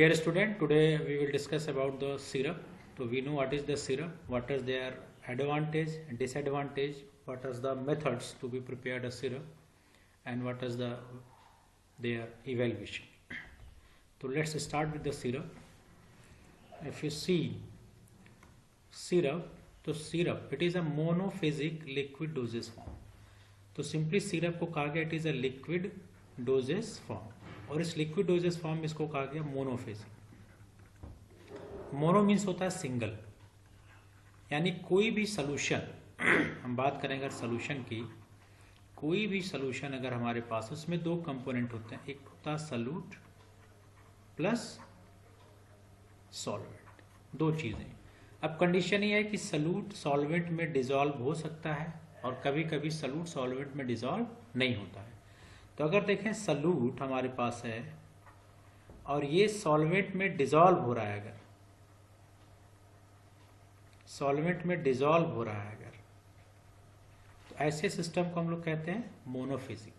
Dear student, today we will discuss about the syrup. So we know what is the syrup, what is their advantage and disadvantage, what is the methods to be prepared a syrup, and what is their evaluation. So let's start with the syrup. If you see syrup, तो syrup it is a monophasic liquid dosage form. तो simply syrup को कहा गया it is a liquid dosage form, और इस liquid dosage form में इसको कहा गया मोनोफेजिक। मोनो मीन्स होता है सिंगल, यानी कोई भी सोल्यूशन हम बात करें अगर सोल्यूशन की, कोई भी सोल्यूशन अगर हमारे पास, उसमें दो कंपोनेंट होते हैं, एक होता है सॉल्यूट प्लस सॉल्वेंट, दो चीजें। अब कंडीशन ये है कि सॉल्यूट सॉल्वेंट में डिसॉल्व हो सकता है और कभी कभी सॉल्यूट सॉल्वेंट में डिसॉल्व नहीं होता है। तो अगर देखें सॉल्यूट हमारे पास है और ये सॉल्वेंट में डिसॉल्व हो रहा है, अगर सॉल्वेंट में डिसॉल्व हो रहा है अगर, तो ऐसे सिस्टम को हम लोग कहते हैं मोनोफेजिक।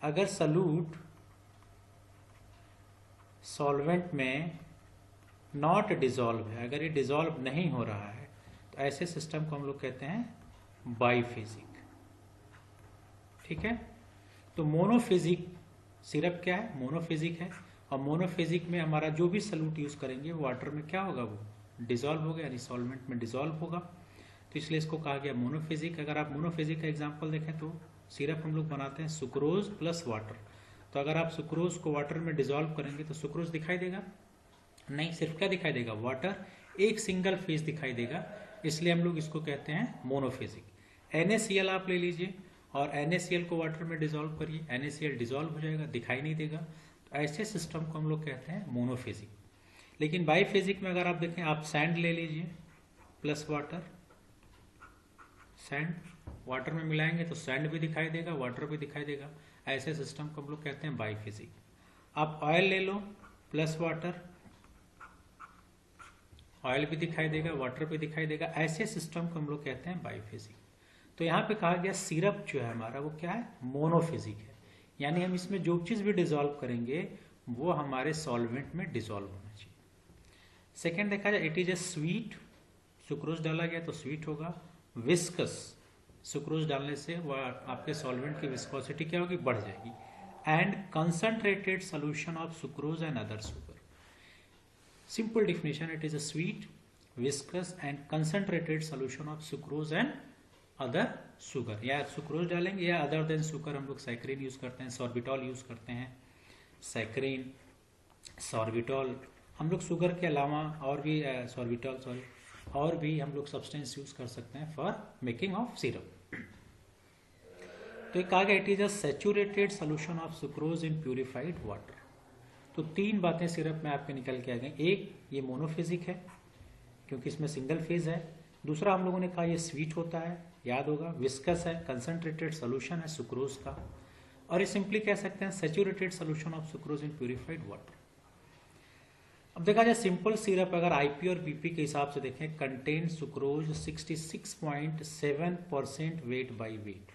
अगर सॉल्यूट सॉल्वेंट में नॉट डिसॉल्व है, अगर ये डिसॉल्व नहीं हो रहा है, तो ऐसे सिस्टम को हम लोग कहते हैं बाइफेजिक। ठीक है, तो मोनोफेजिक सिरप क्या है, मोनोफेजिक है, और मोनोफेजिक में हमारा जो भी सॉल्यूट यूज करेंगे वाटर में क्या होगा, वो डिसॉल्व होगा, यानी सॉल्वेंट में डिसॉल्व होगा, तो इसलिए इसको कहा गया मोनोफेजिक। अगर आप मोनोफेजिक का एग्जांपल देखें तो सिरप हम लोग बनाते हैं सुक्रोज प्लस वाटर। तो अगर आप सुक्रोज को वाटर में डिसॉल्व करेंगे तो सुक्रोज दिखाई देगा नहीं, सिर्फ क्या दिखाई देगा, वाटर, एक सिंगल फेज दिखाई देगा, इसलिए हम लोग इसको कहते हैं मोनोफेजिक। NaCl आप ले लीजिए और NaCl को वाटर में डिसॉल्व करिए, NaCl डिसॉल्व हो जाएगा, दिखाई नहीं देगा, तो ऐसे सिस्टम को हम लोग कहते हैं मोनोफेजिक। लेकिन बाइफेजिक में अगर आप देखें, आप सैंड ले लीजिए प्लस वाटर, सैंड वाटर में मिलाएंगे तो सैंड भी दिखाई देगा, वाटर भी दिखाई देगा, ऐसे सिस्टम को हम लोग कहते हैं बाइफेजिक। आप ऑयल ले लो प्लस वाटर, ऑयल भी दिखाई देगा, वाटर भी दिखाई देगा, ऐसे सिस्टम को हम लोग कहते हैं बाइफेजिक। तो यहाँ पे कहा गया सिरप जो है हमारा वो क्या है, मोनोफेजिक है, यानी हम इसमें जो चीज भी डिसॉल्व करेंगे वो हमारे सॉल्वेंट में डिसॉल्व होना चाहिए। सेकेंड देखा जाए, it is a sweet, sucrose डाला गया तो स्वीट होगा। विस्कस, सुक्रोज डालने से वह आपके सॉल्वेंट की विस्कोसिटी क्या होगी, बढ़ जाएगी। And concentrated solution of sucrose and other sugar. Simple definition, it is a sweet, viscous and concentrated solution of sucrose and other sugar। या सुक्रोज डालेंगे या अदर देन शुगर हम लोग सैकरीन यूज करते हैं, सॉर्बिटॉल यूज करते हैं, saccharin, sorbitol, हम लोग शुगर के अलावा और भी सॉर्बिटॉल सॉरी और भी हम लोग सब्सटेंस यूज कर सकते हैं फॉर मेकिंग ऑफ सिरप। तो एक कहा गया it is a saturated solution of sucrose in purified water. तो तीन बातें सिरप में आपके निकल के आ गई, एक ये मोनोफेजिक है क्योंकि इसमें सिंगल फेज है, दूसरा हम लोगों ने कहा ये स्वीट होता है, याद होगा, विस्कस है, कंसंट्रेटेड सोल्यूशन है सुक्रोज का, और ये सिंपली कह सकते हैं saturated solution of sucrose in purified water. अब देखा जाए सिंपल सिरप अगर आईपी और बीपी के हिसाब से देखें, contain sucrose 66.7% weight by wait,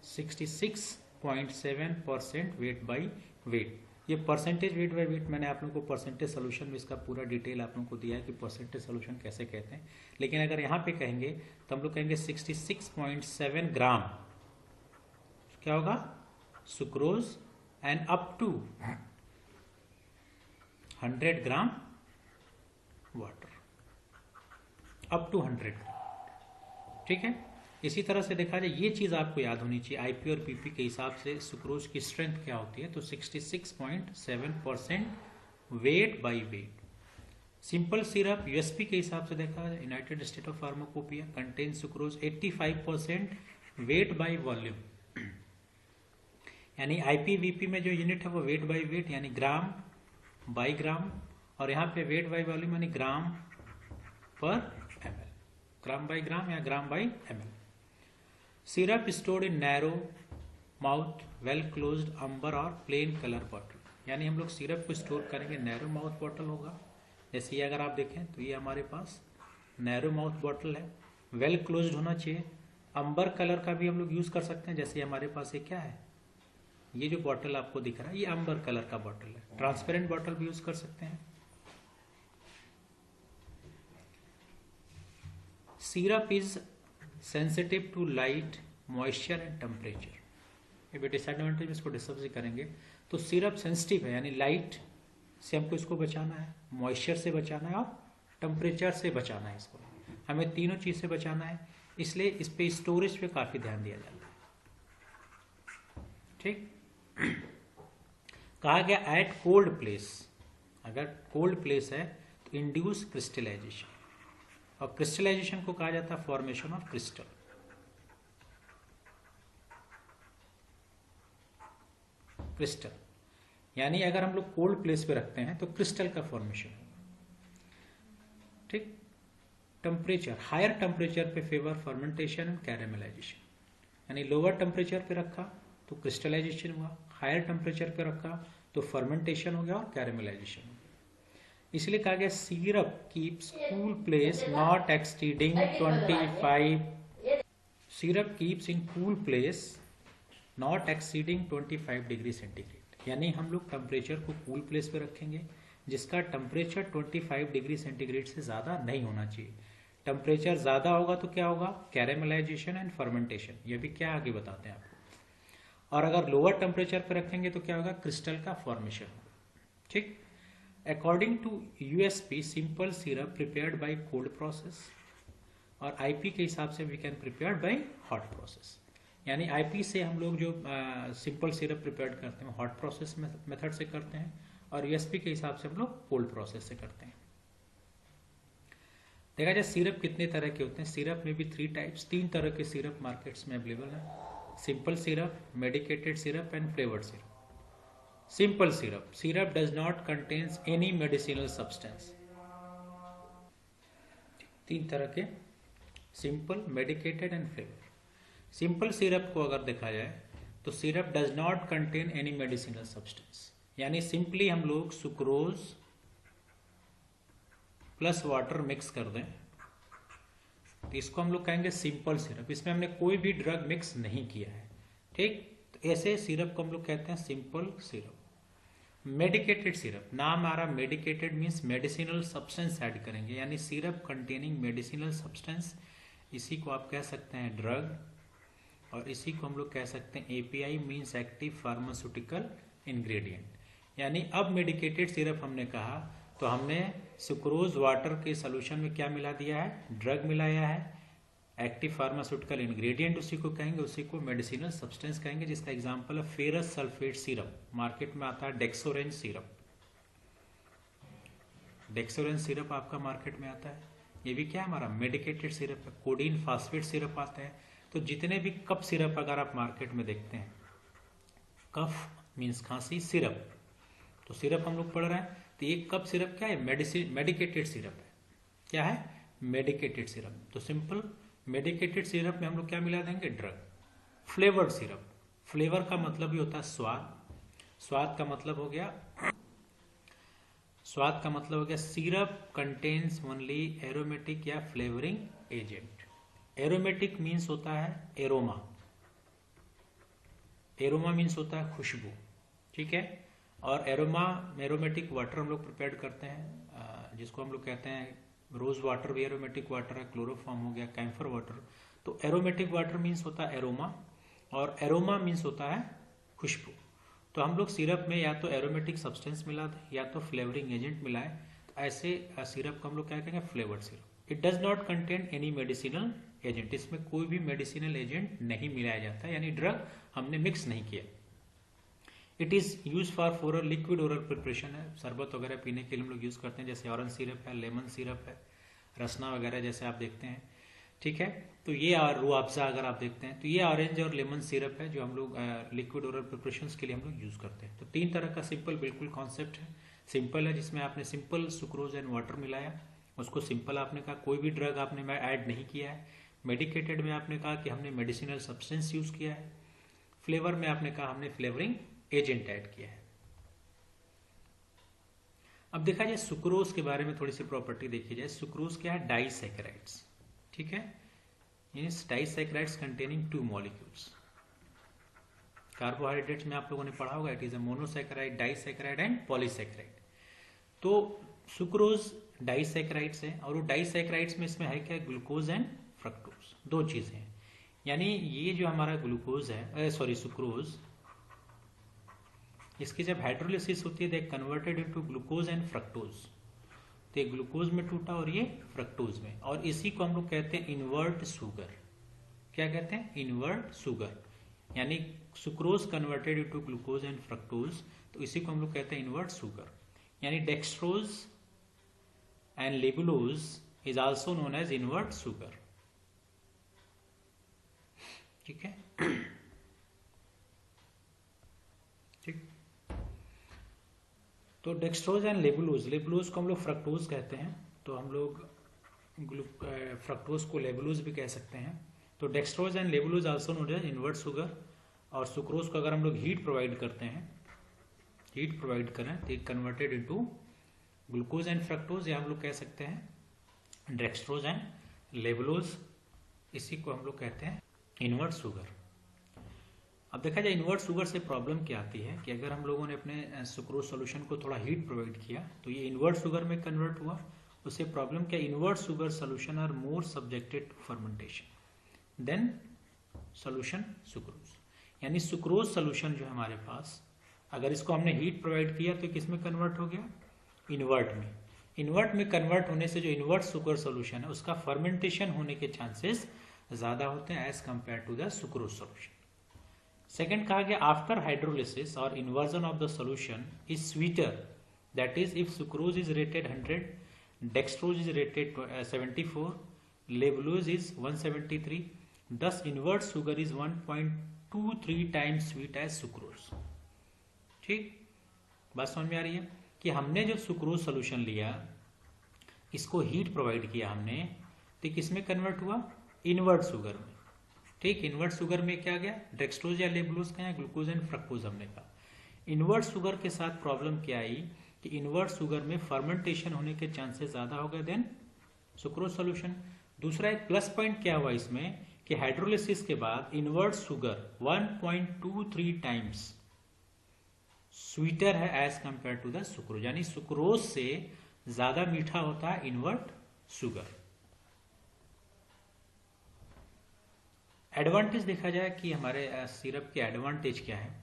66.7% weight by wait. ये परसेंटेज वेट बाई वेट मैंने आप लोगों को परसेंटेज सोल्यूशन में इसका पूरा डिटेल आप लोगों को दिया है कि परसेंटेज सोल्यूशन कैसे कहते हैं, लेकिन अगर यहाँ पे कहेंगे तो हम लोग कहेंगे 66.7 ग्राम क्या होगा, sucrose, and up to 100 gram water, up to 100 gram. ठीक है, इसी तरह से देखा जाए ये चीज आपको याद होनी चाहिए, आईपी और पीपी के हिसाब से सुक्रोज की स्ट्रेंथ क्या होती है, तो 66.7% weight by wait. Simple syrup USP के हिसाब से देखा जाए, United state of pharmacopoeia, contain sucrose 85% weight by volume, यानी आईपी वीपी में जो यूनिट है वो वेट बाई वेट यानी ग्राम बाई ग्राम, और यहाँ पे वेट बाई वॉल्यूम यानी ग्राम पर ml, ग्राम बाई ग्राम या gram by ml। Syrup stored in narrow mouth well closed amber और प्लेन कलर बॉटल, यानी हम लोग सिरप को स्टोर करेंगे, नैरो माउथ बॉटल होगा, जैसे ये अगर आप देखें तो ये हमारे पास नैरो माउथ बॉटल है, वेल क्लोज्ड होना चाहिए, अंबर कलर का भी हम लोग यूज कर सकते हैं, जैसे हमारे पास ये क्या है, ये जो बॉटल आपको दिख रहा है ये अंबर कलर का बॉटल है, ट्रांसपेरेंट बॉटल भी यूज कर सकते हैं। Syrup is sensitive to light, moisture and temperature. ये भी डिसएडवांटेज इसको डिस्कस ही करेंगे। तो सिरप सेंसिटिव है, यानी लाइट से हमको इसको बचाना है, मॉइस्चर से बचाना है और टेम्परेचर से बचाना है। इसको हमें तीनों चीज से बचाना है, इसलिए इस पे स्टोरेज पे काफी ध्यान दिया जाता है। ठीक, कहा गया एट कोल्ड प्लेस, अगर कोल्ड प्लेस है तो इंड्यूस क्रिस्टलाइजेशन, और क्रिस्टलाइजेशन को कहा जाता है फॉर्मेशन ऑफ क्रिस्टल। क्रिस्टल यानी अगर हम लोग कोल्ड प्लेस पे रखते हैं तो क्रिस्टल का फॉर्मेशन होगा। ठीक, टेम्परेचर, हायर टेम्परेचर पे फेवर फर्मेंटेशन एंड कैरेमलाइजेशन, यानी लोअर टेम्परेचर पे रखा तो क्रिस्टलाइजेशन हुआ, हायर टेम्परेचर पे रखा तो फर्मेंटेशन हो गया और कैरेमलाइजेशन हो गया। इसलिए कहा गया syrup keeps cool place not exceeding 25, syrup keeps in cool place not exceeding 25 degree centigrade, यानी हम लोग टेम्परेचर को कूल प्लेस पे रखेंगे जिसका टेम्परेचर 25 डिग्री सेंटीग्रेड से ज्यादा नहीं होना चाहिए। टेम्परेचर ज्यादा होगा तो क्या होगा, कैरेमलाइजेशन एंड फर्मेंटेशन, ये भी क्या आगे बताते हैं आपको। और अगर लोअर टेम्परेचर पे रखेंगे तो क्या होगा, क्रिस्टल का फॉर्मेशन होगा। ठीक, according to USP simple syrup prepared by cold process, और आईपी के हिसाब से we can prepared by hot process, यानी आईपी से हम लोग जो सिंपल सिरप प्रिपेयर करते हैं हॉट प्रोसेस मेथड से करते हैं, और यूएसपी के हिसाब से हम लोग कोल्ड प्रोसेस से करते हैं। देखा जाए सिरप कितने तरह के होते हैं, सिरप में भी 3 टाइप्स, 3 तरह के सिरप मार्केट्स में अवेलेबल है, simple syrup, medicated syrup and flavoured syrup. Simple syrup, syrup does not contains any medicinal substance. 3 तरह के, simple, medicated and flavour. Simple syrup को अगर देखा जाए तो syrup does not contain any medicinal substance, यानी सिंपली हम लोग सुक्रोज प्लस वाटर मिक्स कर दें तो इसको हम लोग कहेंगे सिंपल सिरप, इसमें हमने कोई भी ड्रग मिक्स नहीं किया है। ठीक, तो ऐसे सिरप को हम लोग कहते हैं सिंपल सिरप। मेडिकेटेड सिरप, नाम आ रहा medicated means medicinal substance add करेंगे, यानी सिरप कंटेनिंग मेडिसिनल सब्सटेंस, इसी को आप कह सकते हैं ड्रग, और इसी को हम लोग कह सकते हैं API means active pharmaceutical ingredient. यानी अब मेडिकेटेड सिरप हमने कहा तो हमने सुक्रोज वाटर के सोल्यूशन में क्या मिला दिया है, ड्रग मिलाया है, एक्टिव फार्मास्यूटिकल इंग्रेडिएंट उसी को कहेंगे, उसी को मेडिसिनल सब्सटेंस कहेंगे, जिसका एग्जांपल है फेरस सल्फेट सिरप, मार्केट में आता है डेक्सोरेंज सिरप, डेक्सोरेंज सिरप आपका मार्केट में आता है, ये भी क्या हमारा मेडिकेटेड सिरप है। कोडीन फास्फेट सिरप आता है। तो जितने भी कफ सिरप अगर आप मार्केट में देखते हैं, कफ मीन्स खांसी, सिरप, तो सिरप हम लोग पढ़ रहे हैं, तो एक कप सिरप क्या है, मेडिकेटेड सिरप है। क्या है, मेडिकेटेड सिरप। तो सिंपल मेडिकेटेड सिरप में हम लोग क्या मिला देंगे, ड्रग। फ्लेवर्ड सिरप, फ्लेवर का मतलब ही होता है स्वाद, स्वाद का मतलब हो गया, स्वाद का मतलब हो गया सिरप कंटेन्स ओनली एरोमेटिक या फ्लेवरिंग एजेंट। एरोमेटिक मीन्स होता है एरोमा, एरोमा मीन्स होता है खुशबू, ठीक है। और एरोमेटिक वाटर हम लोग प्रिपेयर करते हैं, जिसको हम लोग कहते हैं रोज वाटर भी एरोमेटिक वाटर है, क्लोरोफॉर्म हो गया, कैम्फर वाटर। तो एरोमेटिक वाटर मीन्स होता है एरोमा, और एरोमा मीन्स होता है खुशबू। तो हम लोग सिरप में या तो एरोमेटिक सब्सटेंस मिला दें या तो फ्लेवरिंग एजेंट मिलाएं, तो ऐसे सिरप को हम लोग क्या कहेंगे, flavoured syrup. It does not contain any medicinal agent, इसमें कोई भी मेडिसिनल एजेंट नहीं मिलाया जाता, यानी ड्रग हमने मिक्स नहीं किया। It is use for liquid oral preparation है, शरबत वगैरह पीने के लिए हम लोग यूज करते हैं, जैसे ऑरेंज सिरप है, लेमन सिरप है, रसना वगैरह जैसे आप देखते हैं, ठीक है। तो ये रूअफ़ज़ा अगर आप देखते हैं तो ये ऑरेंज और लेमन सिरप है जो हम लोग लिक्विड ओरल प्रिपरेशंस के लिए हम लोग यूज करते हैं। तो 3 तरह का सिंपल बिल्कुल कॉन्सेप्ट है। सिंपल है जिसमें आपने सिंपल सुक्रोज एंड वाटर मिलाया, उसको सिंपल आपने कहा, कोई भी ड्रग आपने ऐड नहीं किया है। मेडिकेटेड में आपने कहा कि हमने मेडिसिनल सब्सटेंस यूज किया है। फ्लेवर में आपने कहा हमने फ्लेवरिंग एजेंट ऐड किया है। अब देखा जाए सुक्रोज के बारे में थोड़ी सी प्रॉपर्टी देखी जाए। सुक्रोज क्या है, डाइसैकेराइड्स, ठीक है, means disaccharides containing 2 molecules. Carbohydrates में आप लोगों ने पढ़ा होगा, it is a monosaccharide, disaccharide and polysaccharide. तो सुक्रोज डाइसैकेराइड्स है, और वो डाइसैकेराइड्स में इसमें है क्या, ग्लूकोज एंड फ्रक्टोज, दो चीजें हैं। यानी ये जो हमारा ग्लूकोज है, सॉरी सुक्रोज, इसकी जब हाइड्रोलिसिस होती है they converted into glucose and fructose. तो ये ग्लूकोज में टूटा और ये फ्रक्टोज में, और इसी को हम लोग कहते हैं इन्वर्ट शुगर। क्या कहते हैं, इन्वर्ट शुगर, यानी sucrose converted into glucose and fructose, तो इसी को हम लोग कहते हैं इन्वर्ट शुगर। यानी dextrose and levulose is also known as invert sugar. ठीक है, ठीक। तो डेक्सट्रोज एंड लेबुलोज, लेबुलोज को हम लोग फ्रक्टोज कहते हैं, तो हम लोग फ्रक्टोज को लेबुलोज भी कह सकते हैं। तो dextrose and levulose also known as invert sugar. और सुक्रोज को अगर हम लोग हीट प्रोवाइड करते हैं, हीट प्रोवाइड करें तो converted into glucose and fructose, या हम लोग कह सकते हैं डेक्सट्रोज एंड लेबुलोज, इसी को हम लोग कहते हैं इन्वर्ट शुगर। अब देखा जाए इन्वर्ट शुगर से प्रॉब्लम क्या आती है कि अगर हम लोगों ने अपने सुक्रोज सॉल्यूशन को थोड़ा हीट प्रोवाइड किया तो ये इन्वर्ट शुगर में कन्वर्ट हुआ, उससे प्रॉब्लम क्या, invert sugar solution are more subjected to fermentation then solution sucrose. यानी सुक्रोज सॉल्यूशन जो है हमारे पास, अगर इसको हमने हीट प्रोवाइड किया तो किस में कन्वर्ट हो गया, इन्वर्ट में। इन्वर्ट में कन्वर्ट होने से जो इन्वर्ट शुगर सॉल्यूशन है उसका फर्मेंटेशन होने के चांसेस ज्यादा होते हैं as compare to the sucrose solution. Second कहा गया आफ्टर हाइड्रोलिसिस और inversion of the solution is sweeter, that is if sucrose is rated 100, dextrose is rated 74, levulose is 173, thus invert sugar is 1.23 times sweet as sucrose. ठीक, बात समझ में आ रही है कि हमने जो सुक्रोज सॉल्यूशन लिया, इसको हीट प्रोवाइड किया हमने, तो किस में कन्वर्ट हुआ, इन्वर्ट शुगर में। ठीक, इन्वर्ट शुगर में क्या गया, डेक्सट्रोज या लेबुलोज का, ग्लूकोज एंड फ्रक्टोज हमने कहा। इन्वर्ट शुगर के साथ प्रॉब्लम क्या आई कि इन्वर्ट शुगर में फर्मेंटेशन होने के चांसेस ज्यादा हो गए देन सुक्रोज सॉल्यूशन। दूसरा एक प्लस पॉइंट क्या हुआ इसमें कि हाइड्रोलिसिस के बाद इन्वर्ट शुगर 1.23 टाइम्स स्वीटर है as compare to the sucrose, यानी सुक्रोज से ज्यादा मीठा होता है इन्वर्ट शुगर। एडवांटेज देखा जाए कि हमारे सिरप के एडवांटेज क्या है,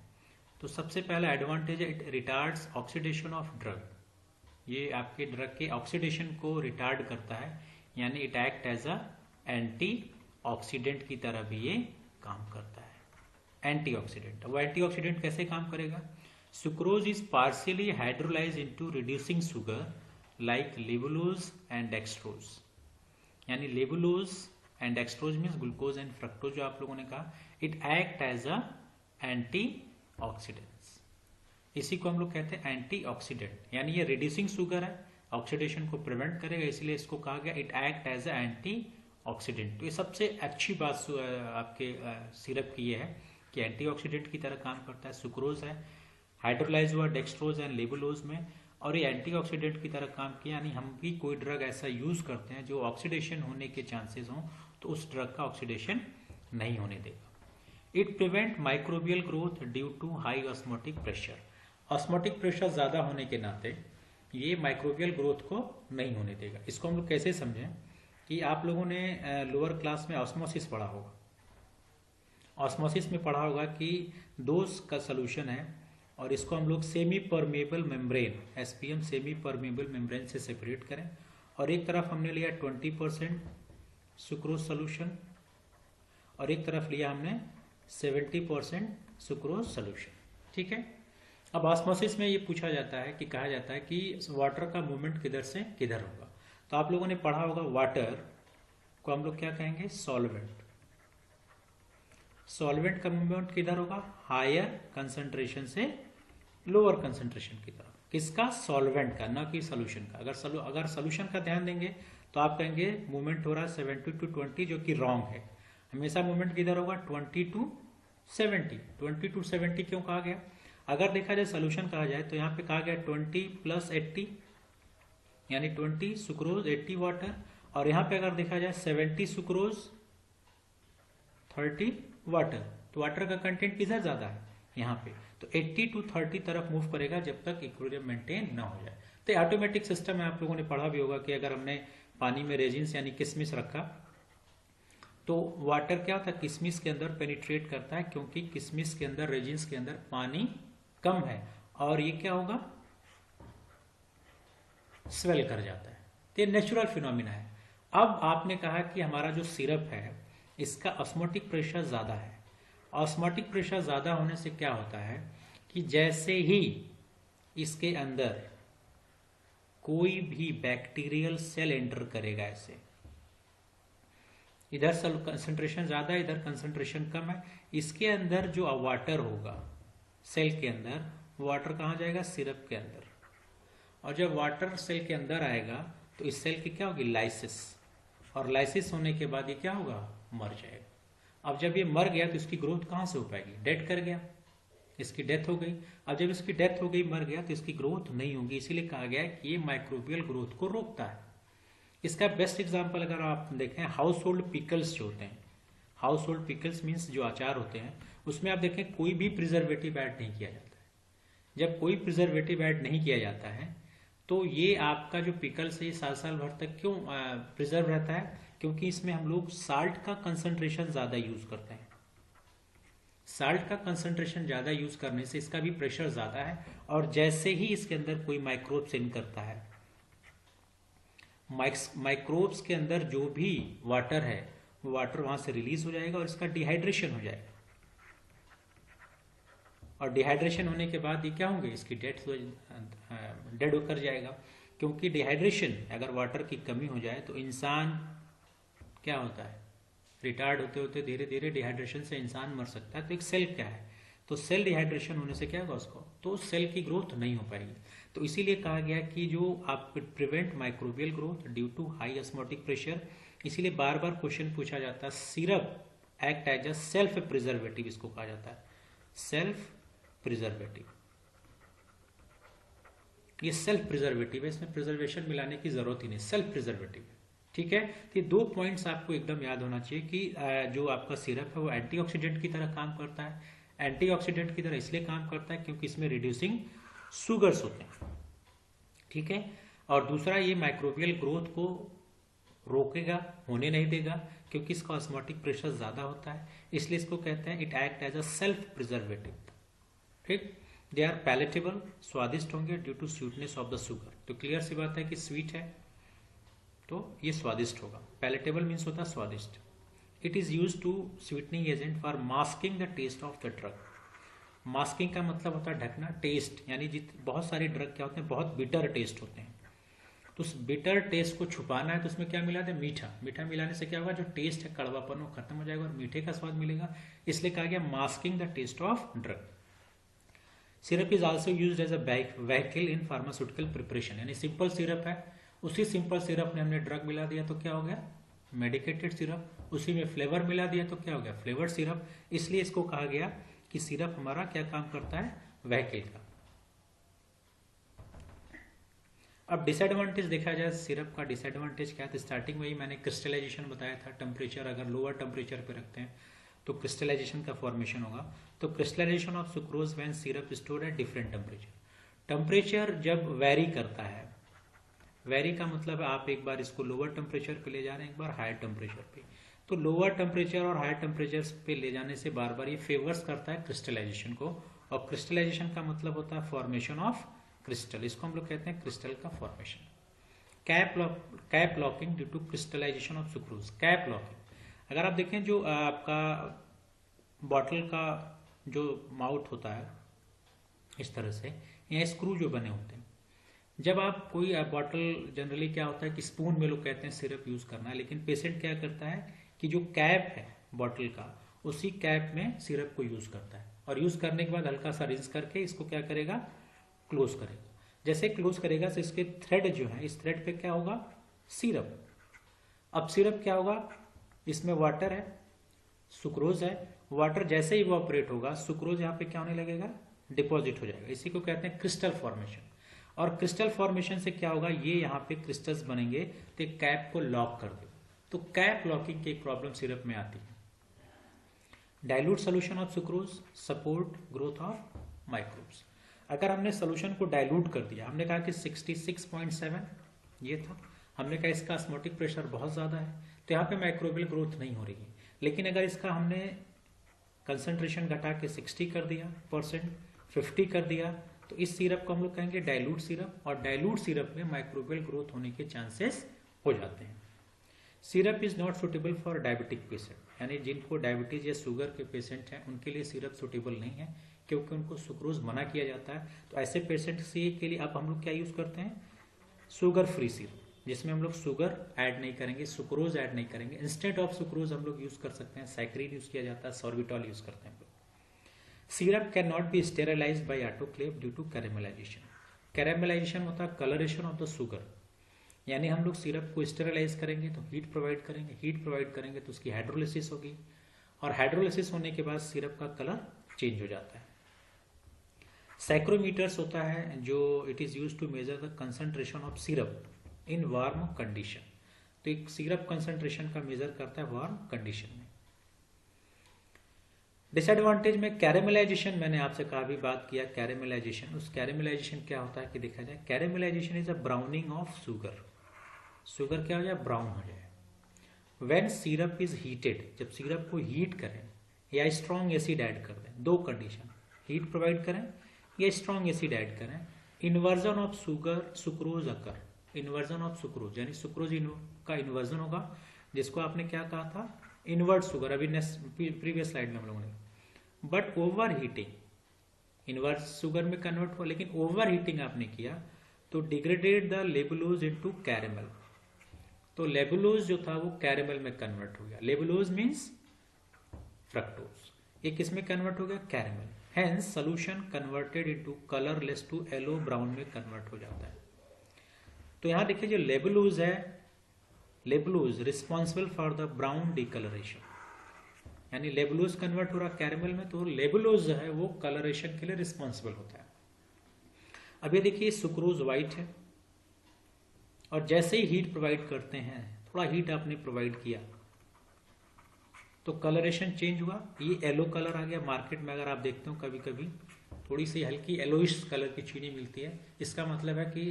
तो सबसे पहला एडवांटेज है it retards oxidation of drug. ये आपके ड्रग के ऑक्सीडेशन को रिटार्ड करता है, यानी it act as a anti oxidant की तरह भी ये काम करता है, एंटीऑक्सीडेंट। वो एंटीऑक्सीडेंट कैसे काम करेगा, sucrose is partially hydrolyse into reducing sugar like levulose and dextrose. यानी levulose and dextrose means glucose and fructose जो आप लोगों ने कहा, it act as a anti oxidants, इसी को हम लोग कहते हैं एंटी ऑक्सीडेंट। यानी ये रिड्यूसिंग शुगर है, ऑक्सीडेशन को प्रिवेंट करेगा, इसलिए इसको कहा गया it act as a anti oxidant. तो ये सबसे अच्छी बात आपके सिरप की ये है कि एंटीऑक्सीडेंट की तरह काम करता है। सुक्रोज है, हाइड्रोलाइज हुआ डेक्सट्रोज एंड लेबुलोज में, और ये एंटीऑक्सीडेंट की तरह काम किया। यानी हम भी कोई ड्रग ऐसा यूज करते हैं जो ऑक्सीडेशन होने के चांसेस हों, तो उस ड्रग का ऑक्सीडेशन नहीं होने देगा। It prevent microbial growth due to high osmotic pressure. Osmotic pressure ज्यादा होने के नाते ये माइक्रोबियल ग्रोथ को नहीं होने देगा। इसको हम लोग कैसे समझें कि आप लोगों ने लोअर क्लास में ऑस्मोसिस पढ़ा होगा। ऑस्मोसिस में पढ़ा होगा कि दोज का सोल्यूशन है और इसको हम लोग semi permeable membrane, SPM semi permeable membrane से सेपरेट करें, और एक तरफ हमने लिया 20% सुक्रोज सोल्यूशन और एक तरफ लिया हमने 70% सुक्रोज सोल्यूशन। ठीक है, अब ऑस्मोसिस में ये पूछा जाता है कि कहा जाता है कि वाटर का मूवमेंट किधर से किधर होगा। तो आप लोगों ने पढ़ा होगा वाटर को हम लोग क्या कहेंगे, सॉल्वेंट। सॉल्वेंट का मूवमेंट किधर होगा, हायर कंसंट्रेशन से लोअर कंसंट्रेशन की तरफ। किसका, सॉल्वेंट का, ना कि सोल्यूशन का। अगर सोल्यूशन का ध्यान देंगे तो आप कहेंगे मूवमेंट हो रहा है 70 to 20, जो कि रॉन्ग है। हमेशा मूवमेंट किधर होगा, 20 to 70। 20 to 70 क्यों कहा गया, अगर देखा जाए सोल्यूशन कहा जाए तो यहाँ पे कहा गया 20 + 80, यानी 20 सुक्रोज 80 वाटर, और यहाँ पे अगर देखा जाए 70 सुक्रोज 30 वाटर। तो वाटर का कंटेंट किधर ज्यादा है, यहाँ पे, तो 80 to 30 तरफ मूव करेगा जब तक इक्विलिब्रियम मेंटेन ना हो जाए। तो ऑटोमेटिक सिस्टम है, आप लोगों ने पढ़ा भी होगा कि अगर हमने पानी में रेजिन्स यानी किशमिश रखा तो वाटर क्या होता है, किशमिश के अंदर पेनिट्रेट करता है, क्योंकि किशमिश के अंदर रेजिन्स के अंदर पानी कम है और ये क्या होगा, स्वेल कर जाता है। तो ये नेचुरल फिनोमिना है। अब आपने कहा कि हमारा जो सिरप है इसका ऑस्मोटिक प्रेशर ज्यादा है। ऑस्मोटिक प्रेशर ज्यादा होने से क्या होता है कि जैसे ही इसके अंदर कोई भी बैक्टीरियल सेल एंटर करेगा, ऐसे इधर कंसंट्रेशन ज्यादा है, इधर कंसंट्रेशन कम है, इसके अंदर जो वाटर होगा सेल के अंदर, वाटर कहाँ जाएगा, सिरप के अंदर। और जब वाटर सेल के अंदर आएगा तो इस सेल की क्या होगी, लाइसिस, और लाइसिस होने के बाद ये क्या होगा, मर जाएगा। अब जब ये मर गया तो इसकी ग्रोथ कहाँ से हो पाएगी, डेड कर गया, इसकी डेथ हो गई। अब जब इसकी डेथ हो गई, मर गया, तो इसकी ग्रोथ नहीं होगी। इसीलिए कहा गया है कि ये माइक्रोबियल ग्रोथ को रोकता है। इसका बेस्ट एग्जांपल अगर आप देखें, हाउस होल्ड पिकल्स जो होते हैं, हाउस होल्ड पिकल्स मीन्स जो अचार होते हैं, उसमें आप देखें कोई भी प्रिजर्वेटिव ऐड नहीं किया जाता है। जब कोई प्रिजर्वेटिव ऐड नहीं किया जाता है तो ये आपका जो पिकल्स है ये साल भर तक क्यों प्रिजर्व रहता है, क्योंकि इसमें हम लोग साल्ट का कंसंट्रेशन ज्यादा यूज करते हैं। साल्ट का कंसंट्रेशन ज्यादा यूज करने से इसका भी प्रेशर ज्यादा है, और जैसे ही इसके अंदर कोई माइक्रोब्स इन करता है, माइक्रोब्स के अंदर जो भी वाटर है वो वाटर वहां से रिलीज हो जाएगा और इसका डिहाइड्रेशन हो जाएगा। और डिहाइड्रेशन होने के बाद ये क्या होंगे, इसकी डेड होकर जाएगा। क्योंकि डिहाइड्रेशन, अगर वाटर की कमी हो जाए तो इंसान क्या होता है, रिटायर्ड होते होते धीरे धीरे डिहाइड्रेशन से इंसान मर सकता है। तो एक सेल क्या है, तो सेल डिहाइड्रेशन होने से क्या होगा उसको, तो सेल की ग्रोथ नहीं हो पाएगी। तो इसीलिए कहा गया कि जो आप prevent microbial growth due to high osmotic pressure. इसीलिए बार बार क्वेश्चन पूछा जाता है, syrup act as a self preservative, इसको कहा जाता है सेल्फ प्रिजर्वेटिव। ये सेल्फ प्रिजर्वेटिव है, इसमें प्रिजर्वेशन मिलाने की जरूरत ही नहीं, सेल्फ प्रिजर्वेटिव है। ठीक है, तो ये 2 पॉइंट्स आपको एकदम याद होना चाहिए कि जो आपका सिरप है वो एंटीऑक्सीडेंट की तरह काम करता है। एंटीऑक्सीडेंट की तरह इसलिए काम करता है क्योंकि इसमें रिड्यूसिंग शुगर्स होते हैं। ठीक है, और दूसरा ये माइक्रोबियल ग्रोथ को रोकेगा, होने नहीं देगा, क्योंकि इसका ऑस्मोटिक प्रेशर ज्यादा होता है, इसलिए इसको कहते हैं it act as a self preservative. ठीक, दे आर पैलेटेबल, स्वादिष्ट होंगे due to sweetness of the sugar. तो क्लियर सी बात है कि स्वीट है तो ये स्वादिष्ट होगा। पैलेटेबल मीन्स होता है स्वादिष्ट। It is use to sweetening agent for masking the taste of the drug. Masking का मतलब होता है ढकना, टेस्ट यानी बहुत सारे ड्रग क्या होते हैं, बहुत बिटर टेस्ट होते हैं, तो उस बिटर टेस्ट को छुपाना है तो उसमें क्या मिला दे, मीठा। मीठा मिलाने से क्या होगा, जो टेस्ट है कड़वापन वो खत्म हो जाएगा और मीठे का स्वाद मिलेगा, इसलिए कहा गया masking the taste of drug. Syrup is also use as a vehicle in pharmaceutical preparation, यानी सिंपल सिरप है, उसी सिंपल सिरप में हमने ड्रग मिला दिया तो क्या हो गया, मेडिकेटेड सिरप। उसी में फ्लेवर मिला दिया तो क्या हो गया, फ्लेवर्ड सिरप। इसलिए इसको कहा गया कि सिरप हमारा क्या काम करता है, व्हीकल का। अब डिसएडवांटेज देखा जाए सिरप का, डिसएडवांटेज क्या है, तो स्टार्टिंग में ही मैंने क्रिस्टलाइजेशन बताया था। टेम्परेचर अगर लोअर टेम्परेचर पे रखते हैं तो क्रिस्टलाइजेशन का फॉर्मेशन होगा। तो crystallization of sucrose when syrup stored at different temperature. Temperature जब वेरी करता है, वेरी का मतलब है आप एक बार इसको लोअर टेम्परेचर पे ले जा रहे हैं, एक बार हायर टेम्परेचर पे, तो लोअर टेम्परेचर और हायर टेम्परेचर पे ले जाने से बार बार ये फेवर्स करता है क्रिस्टलाइजेशन को। और क्रिस्टलाइजेशन का मतलब होता है फॉर्मेशन ऑफ क्रिस्टल, इसको हम लोग कहते हैं क्रिस्टल का formation. Cap locking due to crystallization of sucrose. Cap locking, अगर आप देखें जो आपका बॉटल का जो माउथ होता है इस तरह से, या स्क्रू जो बने होते हैं, जब आप कोई बॉटल, जनरली क्या होता है कि स्पून में लोग कहते हैं सिरप यूज करना है, लेकिन पेशेंट क्या करता है कि जो कैप है बॉटल का, उसी कैप में सिरप को यूज करता है, और यूज करने के बाद हल्का सा रिंस करके इसको क्या करेगा, क्लोज करेगा। जैसे क्लोज करेगा तो इसके थ्रेड जो है, इस थ्रेड पे क्या होगा, सिरप। अब सिरप क्या होगा, इसमें वाटर है, सुक्रोज है, वाटर जैसे ही इवोपरेट होगा, सुक्रोज यहाँ पे क्या होने लगेगा, डिपॉजिट हो जाएगा। इसी को कहते हैं क्रिस्टल फॉर्मेशन। और क्रिस्टल फॉर्मेशन से क्या होगा, ये यहाँ पे क्रिस्टल्स बनेंगे तो कैप को लॉक कर देगा। तो कैप लॉकिंग की एक प्रॉब्लम सिरप में आती है। Dilute solution of sucrose support growth of microbes. अगर हमने सोल्यूशन को डाइल्यूट कर दिया, हमने कहा कि 66.7 ये था, हमने कहा इसका ऑस्मोटिक प्रेशर बहुत ज़्यादा है, तो यहाँ पे माइक्रोबियल ग्रोथ नहीं हो रही है। लेकिन अगर इसका हमने कंसंट्रेशन घटा के 60 कर दिया परसेंट, 50 कर दिया, तो इस सिरप को हम लोग कहेंगे डाइल्यूट सिरप, और डाइल्यूट सिरप में माइक्रोबियल ग्रोथ होने के चांसेस हो जाते हैं। Syrup is not suitable for diabetic patient, यानी जिनको डायबिटीज या शुगर के पेशेंट हैं उनके लिए सिरप सुटेबल नहीं है, क्योंकि उनको सुक्रोज मना किया जाता है। तो ऐसे पेशेंट के लिए अब हम लोग क्या यूज करते हैं, शुगर फ्री सिरप, जिसमें हम लोग शुगर ऐड नहीं करेंगे, सुक्रोज ऐड नहीं करेंगे। इंस्टेड ऑफ सुक्रोज हम लोग यूज कर सकते हैं सैकरीन यूज किया जाता है, सॉर्बिटॉल यूज करते हैं हम लोग। Syrup can not be sterilized by autoclave due to caramelization. Caramelization होता है कलरेशन ऑफ द शुगर, यानी हम लोग सिरप को स्टेरलाइज करेंगे तो हीट प्रोवाइड करेंगे, हीट प्रोवाइड करेंगे तो उसकी हाइड्रोलिसिस होगी, और हाइड्रोलिसिस होने के बाद सिरप का कलर चेंज हो जाता है। सैक्रोमीटर्स होता है जो it is use to measure the concentration of syrup in warm condition. तो एक सिरप कंसंट्रेशन का मेजर करता है वार्म कंडीशन में। डिसएडवांटेज में कैरेमलाइजेशन, मैंने आपसे कहा भी बात किया कैरेमलाइजेशन। उस कैरेमलाइजेशन क्या होता है कि देखा जाए, caramelization is a browning of sugar. Sugar क्या हो जाए, ब्राउन हो जाए। व्हेन सिरप इज हीटेड, जब सिरप को हीट करें या स्ट्रॉन्ग एसिड ऐड कर दें, दो कंडीशन, हीट प्रोवाइड करें या स्ट्रॉन्ग एसिड ऐड करें, inversion of sugar sucrose occur. Inversion of sucrose यानी सुक्रोज का इन्वर्जन होगा, जिसको आपने क्या कहा था, इन्वर्ट शुगर, अभी प्रीवियस स्लाइड में हम लोगों ने। But over heating, invert sugar में कन्वर्ट हुआ, लेकिन ओवर हीटिंग आपने किया तो डिग्रेडेड द लेबुलोज इनटू कैरेमल। तो लेबुलोज जो था वो कैरेमल में कन्वर्ट हो गया। लेबुलोज मीन्स फ्रक्टोज, ये किस में कन्वर्ट हो गया, caramel. Hence solution converted into colourless to yellow brown में कन्वर्ट हो जाता है। तो यहां देखिए जो लेबुलोज है, levulose responsible for the brown discoloration, यानी लेबुलोज कन्वर्ट हो रहा कैरेमल में, तो लेबुलोज जो है वो कलरेशन के लिए रिस्पॉन्सिबल होता है। अब ये देखिए सुक्रोज व्हाइट है, और जैसे ही हीट प्रोवाइड करते हैं, थोड़ा हीट आपने प्रोवाइड किया तो कलरेशन चेंज हुआ, ये येलो कलर आ गया। मार्केट में अगर आप देखते हो कभी कभी थोड़ी सी हल्की येलोइश कलर की चीनी मिलती है, इसका मतलब है कि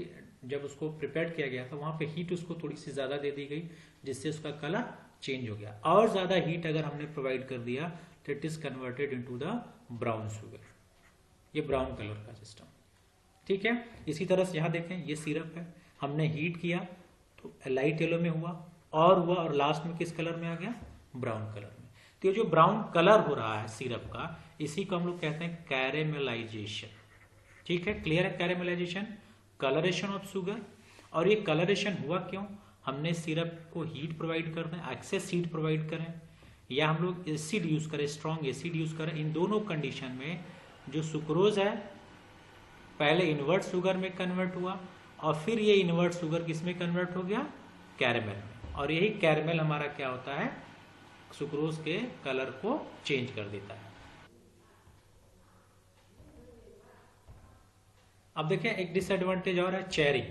जब उसको प्रिपेयर किया गया था वहां पे हीट उसको थोड़ी सी ज्यादा दे दी गई, जिससे उसका कलर चेंज हो गया। और ज्यादा हीट अगर हमने प्रोवाइड कर दिया तो it is converted into the brown sugar, ये ब्राउन कलर का सिस्टम, ठीक है। इसी तरह से यहाँ देखें, ये सिरप है, हमने हीट किया तो लाइट येलो में हुआ, और लास्ट में किस कलर में आ गया, ब्राउन कलर में। तो ये जो ब्राउन कलर हो रहा है सिरप का, इसी को हम लोग कहते हैं कैरेमलाइजेशन, ठीक है। क्लियर है, कैरेमलाइजेशन, कलरेशन ऑफ शुगर। और ये कलरेशन हुआ क्यों, हमने सिरप को हीट प्रोवाइड कर दें, एक्सेस हीट प्रोवाइड करें, या हम लोग एसिड यूज करें, स्ट्रॉन्ग एसिड यूज करें, इन दोनों कंडीशन में जो सुक्रोज है पहले इन्वर्ट शुगर में कन्वर्ट हुआ, और फिर ये इन्वर्ट शुगर किस में कन्वर्ट हो गया, कैरेमल में। और यही कैरेमल हमारा क्या होता है, सुक्रोज के कलर को चेंज कर देता है। अब देखें एक डिसएडवांटेज और है, चेयरिंग।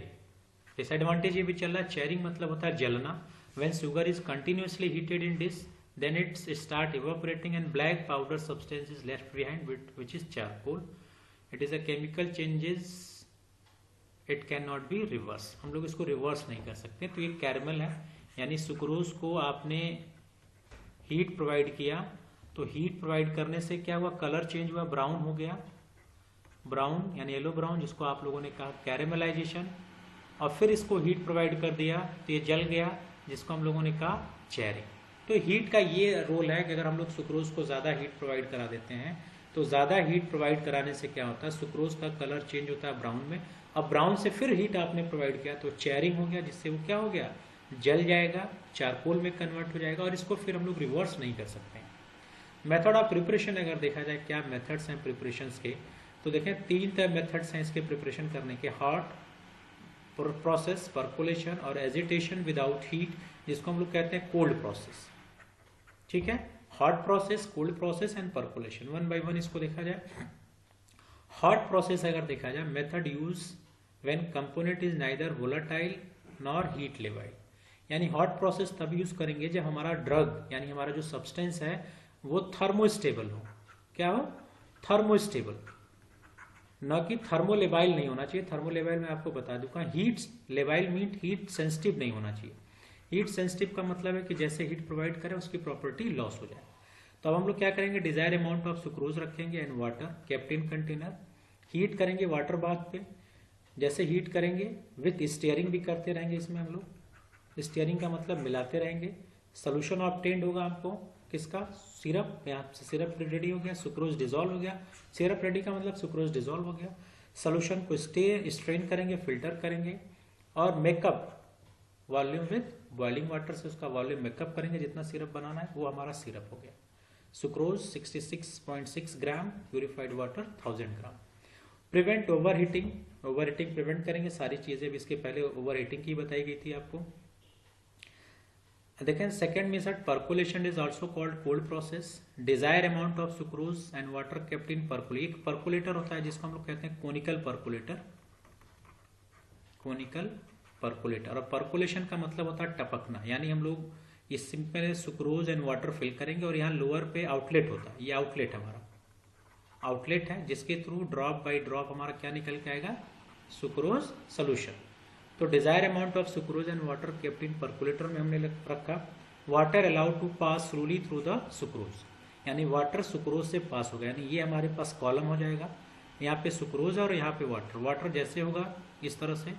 डिसएडवांटेज ये भी चल रहा है, चेयरिंग मतलब होता है जलना। When sugar is continuously heated in dish, then it start evaporating and black powder substance is left behind, which is charcoal. It is a chemical changes, it cannot be reverse. हम लोग इसको reverse नहीं कर सकते। तो ये caramel है, यानी सुक्रोज को आपने हीट प्रोवाइड किया, तो हीट प्रोवाइड करने से क्या हुआ, कलर चेंज हुआ, ब्राउन हो गया, ब्राउन यानी येलो ब्राउन, जिसको आप लोगों ने कहा कैरेमलाइजेशन। और फिर इसको हीट प्रोवाइड कर दिया तो ये जल गया, जिसको हम लोगों ने कहा चेयरिंग। तो हीट का ये रोल है कि अगर हम लोग सुक्रोज को ज़्यादा हीट प्रोवाइड करा देते हैं, तो ज़्यादा हीट प्रोवाइड कराने से क्या होता है, सुक्रोज का कलर चेंज होता है ब्राउन में। अब ब्राउन से फिर हीट आपने प्रोवाइड किया तो चेयरिंग हो गया, जिससे वो क्या हो गया, जल जाएगा, चारकोल में कन्वर्ट हो जाएगा, और इसको फिर हम लोग रिवर्स नहीं कर सकते। मेथड ऑफ प्रिपरेशन अगर देखा जाए, क्या मेथड्स हैं प्रिपरेशन के, तो देखें 3 मेथड्स हैं इसके प्रिपरेशन करने के, हॉट प्रोसेस, परकोलेशन और एजिटेशन विदाउट हीट, जिसको हम लोग कहते हैं कोल्ड प्रोसेस, ठीक है। Hot process, cold process and percolation, 1 by 1 इसको देखा जाए। हॉट प्रोसेस अगर देखा जाए, method use when component is neither volatile nor heat लेवाइल, यानी हॉट प्रोसेस तब यूज करेंगे जब हमारा ड्रग यानी हमारा जो सब्सटेंस है वो थर्मोस्टेबल हो। क्या हो? थर्मोस्टेबल, न कि थर्मोलेबाइल नहीं होना चाहिए। थर्मोलेबाइल मैं आपको बता दूंगा, heat labile mean heat sensitive नहीं होना चाहिए। हीट सेंसिटिव का मतलब है कि जैसे हीट प्रोवाइड करे उसकी प्रॉपर्टी लॉस हो जाए। तो अब हम लोग क्या करेंगे, डिजायर अमाउंट ऑफ सुक्रोज रखेंगे and water kept in container, heat करेंगे वाटर बाथ पे। जैसे हीट करेंगे विथ स्टीयरिंग भी करते रहेंगे, इसमें हम लोग स्टीयरिंग का मतलब मिलाते रहेंगे। सोल्यूशन ऑब्टेन्ड होगा आपको किसका, सिरप। यहाँ से सिरप रेडी हो गया, सुक्रोज डिजोल्व हो गया। सिरप रेडी का मतलब सुक्रोज डिजोल्व हो गया। सोल्यूशन को स्ट्रेन करेंगे, फिल्टर करेंगे और makeup volume with boiling water से उसका वॉल्यूम मेकअप करेंगे। जितना सिरप बनाना है वो हमारा सिरप हो गया। Sucrose 66.6 gram, purified water 1000 gram. Prevent over heating, over heating prevent करेंगे। सारी चीजें भी इसके पहले ओवर हीटिंग की बताई गई थी आपको। देखें second method percolation is also called cold process. Desire amount of sucrose and water kept in percolate. एक परकोलेटर होता है जिसको हम लोग कहते हैं कोनिकल परकोलेटर, कोनिकल परकोलेटर। और परकोलेशन का मतलब होता है टपकना, यानी हम लोग ये simple sucrose and water fill करेंगे और यहाँ लोअर पे आउटलेट होता है। ये आउटलेट हमारा आउटलेट है जिसके थ्रू ड्रॉप बाय ड्रॉप हमारा क्या निकल के आएगा, सुक्रोज सोल्यूशन। तो desire amount of sucrose and water kept in percolator में हमने रखा water allowed to pass throughly through the sucrose, यानी वाटर सुक्रोज से पास होगा। यानी ये हमारे पास कॉलम हो जाएगा, यहाँ पे सुक्रोज है और यहाँ पे वाटर। वाटर जैसे होगा इस तरह से,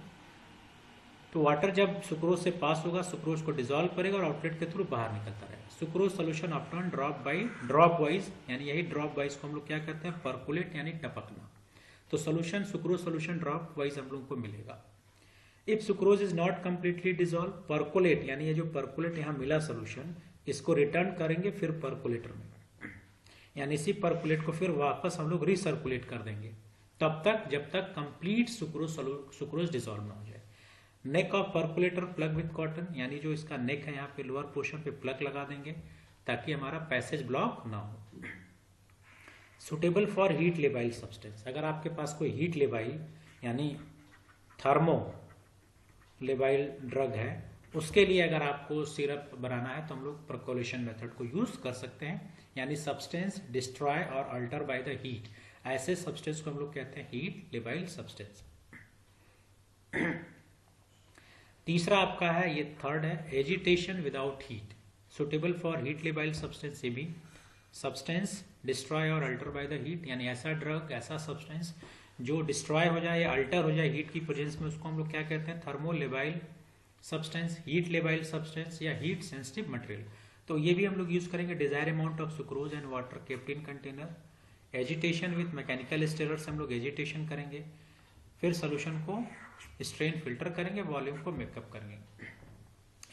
तो वाटर जब सुक्रोज से पास होगा सुक्रोज को डिसॉल्व करेगा और आउटलेट के थ्रू बाहर निकलता रहेगा। Sucrose solution after drop wise, यानी यही ड्रॉप वाइज को हम लोग क्या कहते हैं, परकुलेट यानी टपकना। तो solution sucrose solution drop wise हम लोग को मिलेगा। If sucrose is not completely dissolve, percolate यानी ये जो परकुलेट यहाँ मिला सोल्यूशन, इसको रिटर्न करेंगे फिर परकुलेटर में, यानी इसी परकुलेट को फिर वापस हम लोग रिसर्कुलेट कर देंगे तब तक जब तक कंप्लीट सुक्रोज डिसॉल्व ना हो जाए। Neck of percolator plug with cotton, यानी जो इसका नेक है यहाँ पे लोअर पोर्शन पे प्लग लगा देंगे ताकि हमारा पैसेज ब्लॉक ना हो। Suitable for heat labile substance, अगर आपके पास कोई हीट लेबाइल यानी थर्मो लेबाइल ड्रग है, उसके लिए अगर आपको सिरप बनाना है तो हम लोग परकोलेशन मेथड को यूज कर सकते हैं, यानी सब्सटेंस डिस्ट्रॉय और अल्टर बाय द हीट। ऐसे सब्सटेंस को हम लोग कहते हैं हीट लेबाइल सब्सटेंस। तीसरा आपका है, ये थर्ड है, agitation without heat, suitable for heat labile substance. ये भी सब्सटेंस डिस्ट्रॉय और अल्टर बाय द हीट, यानी ऐसा ड्रग ऐसा सब्सटेंस जो डिस्ट्रॉय हो जाए या अल्टर हो जाए हीट की प्रेजेंस में, उसको हम लोग क्या कहते हैं, thermo labile substance, heat labile substance या हीट सेंसिटिव मटेरियल। तो ये भी हम लोग यूज करेंगे। Desire amount of sucrose and water kept in container, agitation with mechanical stirrer से हम लोग एजिटेशन करेंगे, फिर सोल्यूशन को स्ट्रेन फिल्टर करेंगे, वॉल्यूम को मेकअप करेंगे।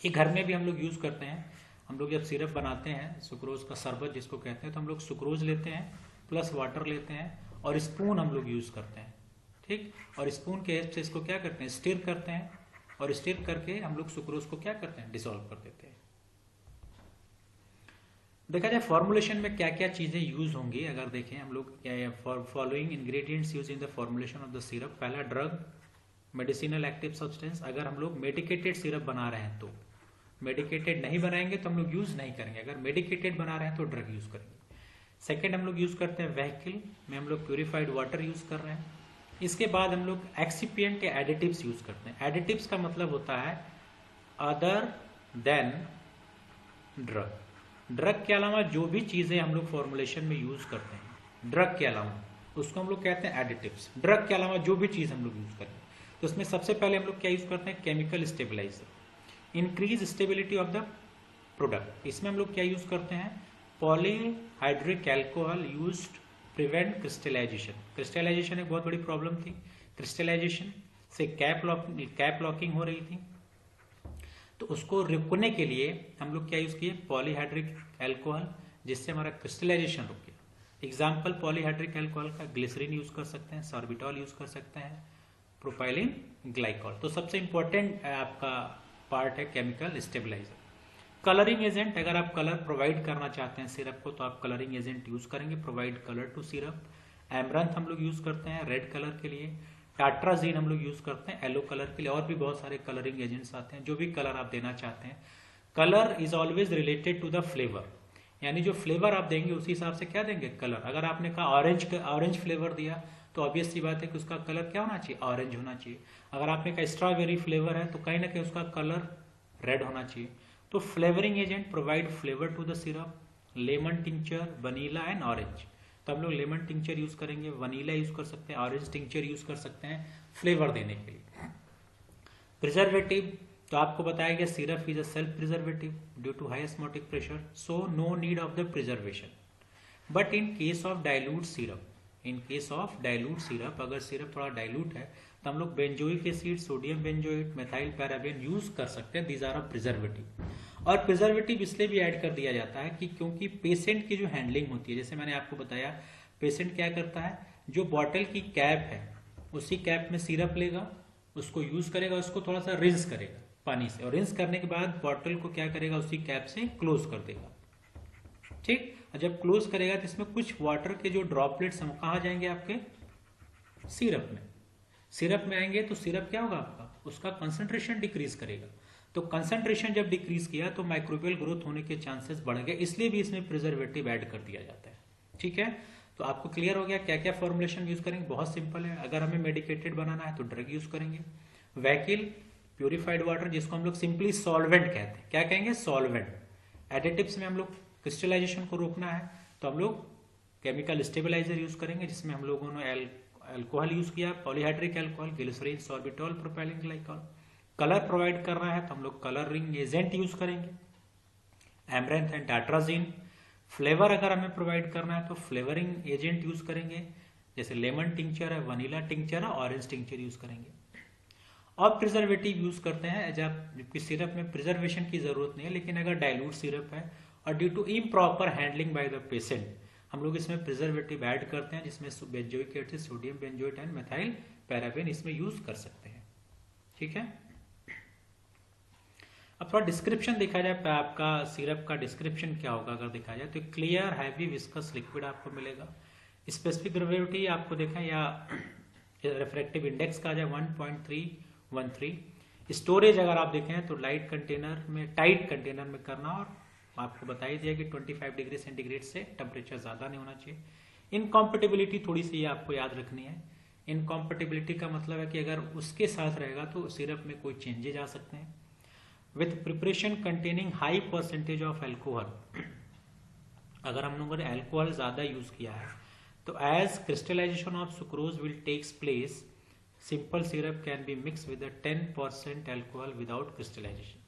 ये घर में भी हम लोग यूज करते हैं। हम लोग जब सिरप बनाते हैं सुक्रोज का शरबत जिसको कहते हैं, तो हम लोग सुक्रोज लेते हैं प्लस वाटर लेते हैं और स्पून हम लोग यूज करते हैं, ठीक। और स्पून के हेल्प से इसको क्या करते हैं, स्टिर करते हैं और स्टिर करके हम लोग सुक्रोज को क्या करते हैं, डिसॉल्व कर देते हैं। देखा जाए फॉर्मुलेशन में क्या क्या चीजें यूज होंगी, अगर देखें हम लोग क्या following ingredients use in the formulation of the syrup. पहला ड्रग, मेडिसिनल एक्टिव सब्सटेंस। अगर हम लोग मेडिकेटेड सिरप बना रहे हैं तो, मेडिकेटेड नहीं बनाएंगे तो हम लोग यूज नहीं करेंगे। अगर मेडिकेटेड बना रहे हैं तो ड्रग यूज करेंगे। सेकेंड हम लोग यूज करते हैं व्हीकल में हम लोग प्यूरिफाइड वाटर यूज कर रहे हैं। इसके बाद हम लोग एक्सिपिएंट या एडिटिव्स यूज करते हैं। एडिटिव्स का मतलब होता है अदर देन ड्रग। ड्रग के अलावा जो भी चीजें हम लोग फॉर्मुलेशन में यूज करते हैं ड्रग के अलावा, उसको हम लोग कहते हैं एडिटिव्स। ड्रग के अलावा जो भी चीज हम लोग यूज करें, तो उसमें सबसे पहले हम लोग क्या यूज करते हैं, chemical stabiliser, increase stability of the product. इसमें हम लोग क्या यूज करते हैं, polyhydric alcohol used prevent crystallisation. Crystallisation एक बहुत बड़ी प्रॉब्लम थी, क्रिस्टलाइजेशन से कैप लॉकिंग हो रही थी, तो उसको रुकने के लिए हम लोग क्या यूज किए, पॉलीहाइड्रिक एल्कोहल, जिससे हमारा क्रिस्टलाइजेशन रुक गया। एग्जाम्पल पॉलीहाइड्रिक एल्कोहल का ग्लिसरीन यूज कर सकते हैं, सॉर्बिटॉल यूज कर सकते हैं, प्रोपाइलिन ग्लाइकॉल। तो सबसे इंपॉर्टेंट आपका पार्ट है केमिकल स्टेबलाइजर। कलरिंग एजेंट, अगर आप कलर प्रोवाइड करना चाहते हैं सिरप को तो आप कलरिंग एजेंट यूज करेंगे, provide colour to syrup. Amaranth हम लोग यूज करते हैं रेड कलर के लिए, टाट्राजीन हम लोग यूज करते हैं येलो कलर के लिए, और भी बहुत सारे कलरिंग एजेंट्स आते हैं जो भी कलर आप देना चाहते हैं। Colour is always related to the flavour, यानी जो फ्लेवर आप देंगे उसी हिसाब से क्या देंगे, कलर। अगर आपने कहा ऑरेंज फ्लेवर दिया तो ऑब्वियस सी बात है कि उसका कलर क्या होना चाहिए, ऑरेंज होना चाहिए। अगर आपने कहा स्ट्रॉबेरी फ्लेवर है तो कहीं ना कहीं उसका कलर रेड होना चाहिए। तो flavouring agent provide flavour to the syrup, lemon tincture, vanilla and orange. तो हम लोग लेमन टिंचर यूज करेंगे, वनीला यूज कर सकते हैं, ऑरेंज टिंचर यूज कर सकते हैं फ्लेवर देने के लिए। प्रिजर्वेटिव, तो आपको बताया गया syrup is a self preservative due to high osmotic pressure, so no need of the preservation. But in case of dilute syrup, in case of dilute syrup, अगर सिरप थोड़ा डाइल्यूट है तो हम लोग benzoic acid, sodium benzoate, methyl paraben use कर सकते हैं। These are of preservative. और प्रिजर्वेटिव इसलिए भी ऐड कर दिया जाता है कि क्योंकि पेशेंट की जो हैंडलिंग होती है, जैसे मैंने आपको बताया, पेशेंट क्या करता है, जो बॉटल की कैप है उसी कैप में सिरप लेगा, उसको यूज करेगा, उसको थोड़ा सा रिंस करेगा पानी से, और रिंस करने के बाद बॉटल को क्या करेगा, उसी कैप से क्लोज कर देगा। ठीक, जब क्लोज करेगा तो इसमें कुछ वाटर के जो ड्रॉपलेट्स हम कहाँ जाएंगे, आपके सिरप में। सिरप में आएंगे तो सिरप क्या होगा आपका, उसका कंसंट्रेशन डिक्रीज करेगा। तो कंसंट्रेशन जब डिक्रीज किया तो माइक्रोबियल ग्रोथ होने के चांसेस बढ़ गए, इसलिए भी इसमें प्रिजर्वेटिव ऐड कर दिया जाता है। ठीक है, तो आपको क्लियर हो गया क्या क्या फॉर्मुलेशन यूज करेंगे। बहुत सिंपल है, अगर हमें मेडिकेटेड बनाना है तो ड्रग यूज करेंगे, वैकिल, प्यूरिफाइड वाटर जिसको हम लोग सिंपली सॉल्वेंट कहते हैं, क्या कहेंगे, सॉल्वेंट। एडिटिव्स में हम लोग क्रिस्टलाइजेशन को रोकना है तो हम लोग केमिकल स्टेबलाइजर यूज करेंगे, जिसमें हम लोगों ने अल्कोहल यूज किया, polyhydric alcohol, glycerine, sorbitol, propylene glycol. Colour provide करना है तो हम लोग कलरिंग एजेंट यूज करेंगे, एमरेंथ एंड टाट्राजीन। फ्लेवर अगर हमें प्रोवाइड करना है तो फ्लेवरिंग एजेंट यूज करेंगे, जैसे लेमन टिंचर है, वनीला टिंचर है, ऑरेंज टिंचर यूज करेंगे। और प्रिजर्वेटिव यूज करते हैं जबकि सिरप में प्रिजर्वेशन की जरूरत नहीं है, लेकिन अगर डाइल्यूट सिरप है और due to improper handling by the patient हम लोग इसमें प्रिजर्वेटिव ऐड करते हैं, जिसमें benzoic acid, sodium benzoate and methyl paraben इसमें यूज कर सकते हैं। ठीक है, अब थोड़ा डिस्क्रिप्शन देखा जाए, आपका सिरप का डिस्क्रिप्शन क्या होगा अगर देखा जाए तो क्लियर हैवी विस्कस लिक्विड आपको मिलेगा। स्पेसिफिक ग्रेविटी आपको देखा या रिफ्रैक्टिव इंडेक्स का जाए 1.313। स्टोरेज अगर आप देखें तो लाइट कंटेनर में, टाइट कंटेनर में करना, और आपको बता ही दिया कि 25 डिग्री सेंटीग्रेड से टेम्परेचर ज्यादा नहीं होना चाहिए। इनकॉम्पेटिबिलिटी थोड़ी सी आपको याद रखनी है। इनकॉम्पेटिबिलिटी का मतलब है कि अगर उसके साथ रहेगा तो सिरप में कोई चेंजेज आ सकते हैं। With preparation containing high percentage of alcohol, अगर हम लोगों ने एल्कोहल ज्यादा यूज किया है तो as crystallisation of sucrose will takes place, simple syrup can be mix with 10% alcohol without crystallisation.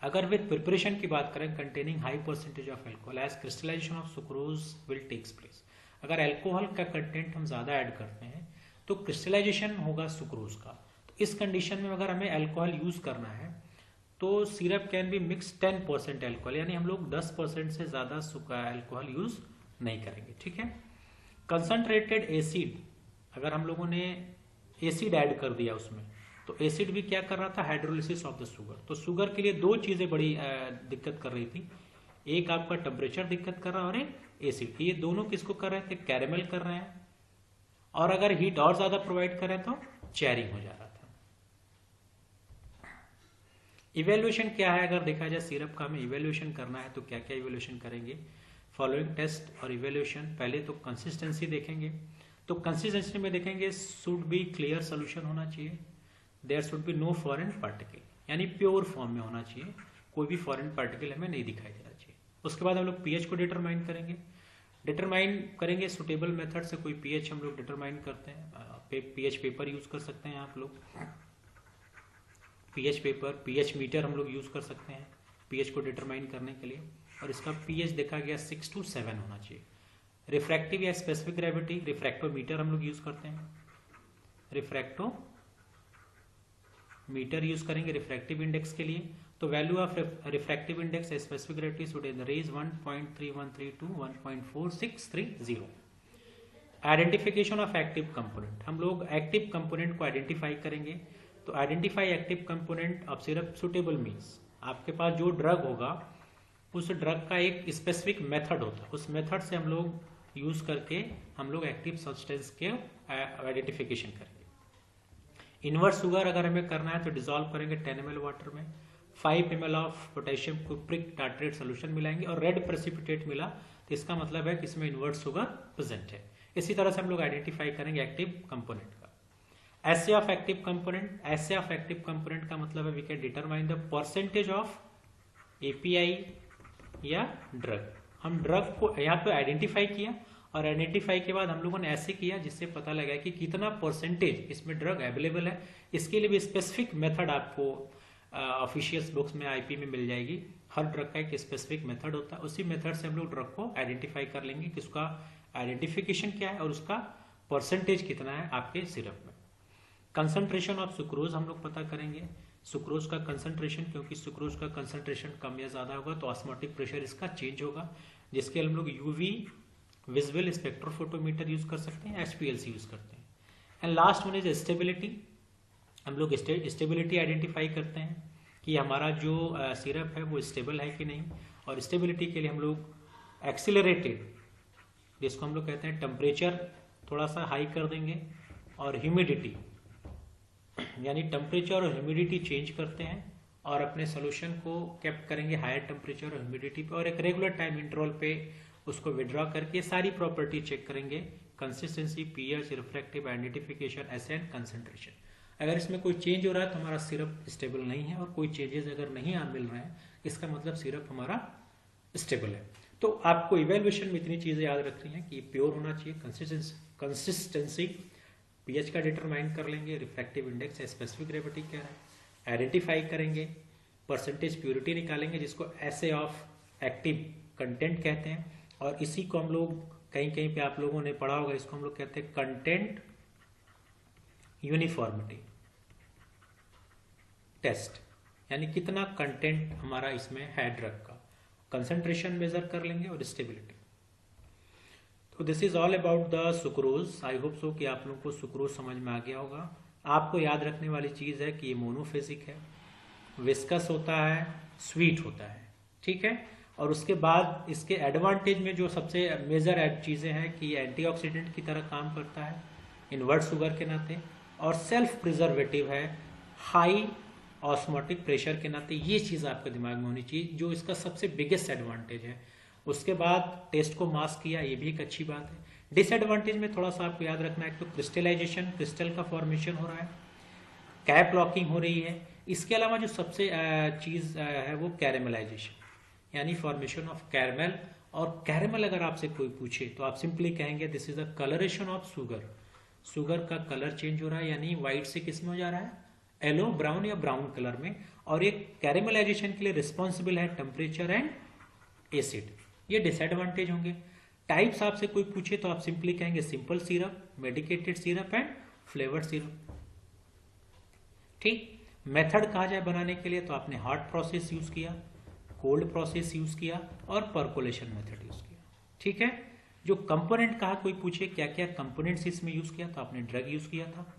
अगर विद प्रिपरेशन की बात करें containing high percentage of alcohol as crystallisation of sucrose will takes place, अगर alcohol का content हम ज्यादा add करते हैं तो क्रिस्टलाइजेशन होगा सुक्रोज का। तो इस कंडीशन में अगर हमें एल्कोहल यूज करना है तो syrup can be mix 10% alcohol, यानी हम लोग 10% से ज्यादा एल्कोहल यूज नहीं करेंगे। ठीक है, कंसंट्रेटेड एसिड, अगर हम लोगों ने एसिड ऐड कर दिया उसमें तो एसिड भी क्या कर रहा था, हाइड्रोलिसिस ऑफ द शुगर। तो शुगर के लिए दो चीजें बड़ी दिक्कत कर रही थी, एक आपका टेम्परेचर दिक्कत कर रहा है और एक एसिड। ये दोनों किसको कर रहे थे, कैरेमल कर रहे हैं, और अगर हीट और ज्यादा प्रोवाइड करें तो चेरी हो जा रहा था। इवेल्युएशन क्या है, अगर देखा जाए सिरप का हमें इवेल्युएशन करना है तो क्या क्या इवेल्युएशन करेंगे, फॉलोइंग टेस्ट और इवेल्युएशन। पहले तो कंसिस्टेंसी देखेंगे, तो कंसिस्टेंसी में देखेंगे शुड बी क्लियर सोल्यूशन होना चाहिए, there should be no foreign particle, यानी प्योर फॉर्म में होना चाहिए, कोई भी फॉरेन पार्टिकल हमें नहीं दिखाई देना चाहिए। उसके बाद हम लोग पीएच को डिटरमाइन करेंगे सुटेबल मेथड से, कोई पीएच हम लोग डिटरमाइन करते हैं, पीएच पेपर यूज कर सकते हैं आप लोग, पीएच पेपर, पीएच मीटर हम लोग यूज कर सकते हैं पीएच को डिटरमाइन करने के लिए, और इसका पीएच देखा गया 6 to 7 होना चाहिए। रिफ्रैक्टिव या स्पेसिफिक ग्रेविटी, रिफ्रैक्टोमीटर हम लोग यूज करते हैं, रिफ्रैक्टोमीटर यूज करेंगे रिफ्रैक्टिव इंडेक्स के लिए। तो value of refractive index specific gravity should in the range 1.3132 to 1.4630। Identification of active component, हम लोग एक्टिव कंपोनेंट को आइडेंटिफाई करेंगे। तो identify active component of syrup suitable means, आपके पास जो ड्रग होगा उस ड्रग का एक स्पेसिफिक मेथड होता है, उस मेथड से हम लोग यूज करके हम लोग एक्टिव सब्सटेंस के आइडेंटिफिकेशन करेंगे। इनवर्स शुगर अगर हमें करना है तो डिसॉल्व करेंगे 10 ml वाटर में, 5 ml of potassium cupric tartrate solution मिलाएंगे और रेड प्रेसिपिटेट मिला तो इसका मतलब है कि इसमें इन्वर्ट शुगर प्रेजेंट है। इसी तरह से हम लोग आइडेंटिफाई करेंगे एक्टिव कंपोनेंट का। Assay of active component, assay of active component का मतलब है we can determine the percentage of API या ड्रग। हम ड्रग को यहाँ पे आइडेंटिफाई किया और आइडेंटिफाई के बाद हम लोगों ने ऐसे किया जिससे पता लगा कि कितना परसेंटेज इसमें ड्रग अवेलेबल है। इसके लिए भी स्पेसिफिक मेथड आपको ऑफिशियल बुक्स में आईपी में मिल जाएगी। हर ड्रग का एक स्पेसिफिक मेथड होता है, उसी मेथड से हम लोग ड्रग को आइडेंटिफाई कर लेंगे कि उसका आइडेंटिफिकेशन क्या है और उसका परसेंटेज कितना है आपके सिरप में। कंसंट्रेशन ऑफ सुक्रोज हम लोग पता करेंगे, सुक्रोज का कंसंट्रेशन, क्योंकि सुक्रोज का कंसंट्रेशन कम या ज्यादा होगा तो ऑस्मोटिक प्रेशर इसका चेंज होगा, जिसके हम लोग यूवी विजुअल स्पेक्ट्रोफोटोमीटर यूज कर सकते हैं, एचपीएलसी यूज करते हैं। And last one is stability. हम लोग स्टेबिलिटी आइडेंटिफाई करते हैं कि हमारा जो सिरप है वो स्टेबल है कि नहीं, और स्टेबिलिटी के लिए हम लोग एक्सीलरेटेड, जिसको हम लोग कहते हैं टेम्परेचर थोड़ा सा हाई कर देंगे, और ह्यूमिडिटी यानी टेम्परेचर और ह्यूमिडिटी चेंज करते हैं और अपने सोल्यूशन को केप्ट करेंगे हायर टेम्परेचर और ह्यूमिडिटी पे, और एक रेगुलर टाइम इंटरवल पे उसको विड्रॉ करके सारी प्रॉपर्टी चेक करेंगे, consistency, pH, refractive, identification, essay and concentration. अगर इसमें कोई चेंज हो रहा है तो हमारा सिरप स्टेबल नहीं है, और कोई चेंजेस अगर नहीं मिल रहे हैं इसका मतलब सिरप हमारा स्टेबल है। तो आपको इवेल्युएशन में इतनी चीजें याद रखनी है कि प्योर होना चाहिए, कंसिस्टेंसी, पीएच का डिटरमाइन कर लेंगे, रिफ्रैक्टिव इंडेक्स, स्पेसिफिक ग्रेविटी क्या है, आइडेंटिफाई करेंगे, परसेंटेज प्योरिटी निकालेंगे जिसको एसे ऑफ एक्टिव कंटेंट कहते हैं, और इसी को हम लोग कहीं कहीं पे आप लोगों ने पढ़ा होगा, इसको हम लोग कहते हैं कंटेंट यूनिफॉर्मिटी टेस्ट, यानी कितना कंटेंट हमारा इसमें है ड्रग का। कंसंट्रेशन मेजर कर लेंगे और स्टेबिलिटी। तो this is all about the sucrose. I hope so कि आप लोगों को सुक्रोज समझ में आ गया होगा। आपको याद रखने वाली चीज है कि ये मोनोफेजिक है, विस्कस होता है, स्वीट होता है, ठीक है। और उसके बाद इसके एडवांटेज में जो सबसे मेजर चीजें हैं कि एंटीऑक्सीडेंट की तरह काम करता है इनवर्ट शुगर के नाते, और सेल्फ प्रिजर्वेटिव है हाई ऑस्मोटिक प्रेशर के नाते। ये चीज आपके दिमाग में होनी चाहिए जो इसका सबसे बिगेस्ट एडवांटेज है। उसके बाद टेस्ट को मास्क किया, ये भी एक अच्छी बात है। डिसएडवांटेज में थोड़ा सा आपको याद रखना है, तो क्रिस्टलाइजेशन, क्रिस्टल का फॉर्मेशन हो रहा है, कैप लॉकिंग हो रही है। इसके अलावा जो सबसे चीज है वो कैरेमलाइजेशन, यानी फॉर्मेशन ऑफ कैरमेल। और कैरमेल अगर आपसे कोई पूछे तो आप सिंपली कहेंगे this is the colouration of sugar. Sugar का कलर चेंज हो रहा है, यानी व्हाइट से किस में हो जा रहा है, येलो, ब्राउन या ब्राउन कलर में। और ये कैरेमलाइजेशन के लिए रिस्पॉन्सिबल है टेम्परेचर एंड एसिड। ये डिसएडवांटेज होंगे। टाइप्स आपसे कोई पूछे तो आप सिंपली कहेंगे simple syrup, medicated syrup and flavoured syrup, ठीक। मेथड कहा जाए बनाने के लिए तो आपने हॉट प्रोसेस यूज किया, कोल्ड प्रोसेस यूज किया और पर्कोलेशन मेथड यूज किया, ठीक है। जो कंपोनेंट कहा कोई पूछे क्या क्या कंपोनेंट्स इसमें यूज किया, तो आपने ड्रग यूज किया था,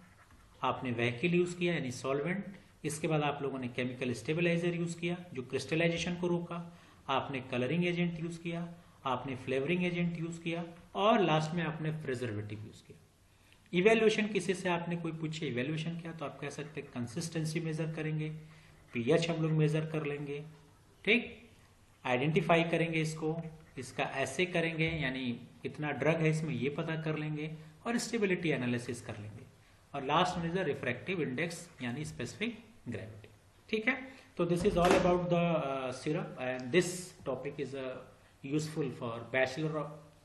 आपने व्हीकल यूज किया यानी सॉल्वेंट, इसके बाद आप लोगों ने केमिकल स्टेबलाइजर यूज किया जो क्रिस्टलाइजेशन को रोका, आपने कलरिंग एजेंट यूज किया, आपने फ्लेवरिंग एजेंट यूज किया, और लास्ट में आपने प्रिजर्वेटिव यूज किया। इवेल्युएशन किसी से आपने कोई पूछे इवेल्युएशन क्या, तो आप कह सकते हैं कंसिस्टेंसी मेजर करेंगे, पीएच हम लोग मेजर कर लेंगे, ठीक, आइडेंटिफाई करेंगे इसको, इसका ऐसे करेंगे यानी कितना ड्रग है इसमें ये पता कर लेंगे, और स्टेबिलिटी एनालिसिस कर लेंगे, और लास्ट में इज द रिफ्रैक्टिव इंडेक्स यानी स्पेसिफिक ग्रेविटी, ठीक है। तो this is all about the syrup and this topic is useful for bachelor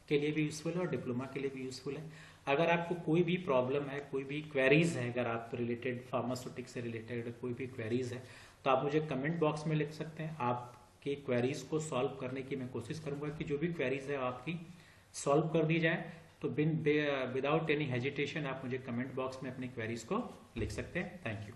के लिए भी यूजफुल है और डिप्लोमा के लिए भी यूजफुल है। अगर आपको कोई भी प्रॉब्लम है, कोई भी क्वेरीज है, अगर आप रिलेटेड फार्मास्यूटिक से रिलेटेड कोई भी क्वेरीज है तो आप मुझे कमेंट बॉक्स में लिख सकते हैं। आपकी क्वेरीज को सॉल्व करने की मैं कोशिश करूंगा कि जो भी क्वेरीज है आपकी सॉल्व कर दी जाए। तो विदाउट एनी हेजिटेशन आप मुझे कमेंट बॉक्स में अपनी क्वेरीज को लिख सकते हैं। Thank you.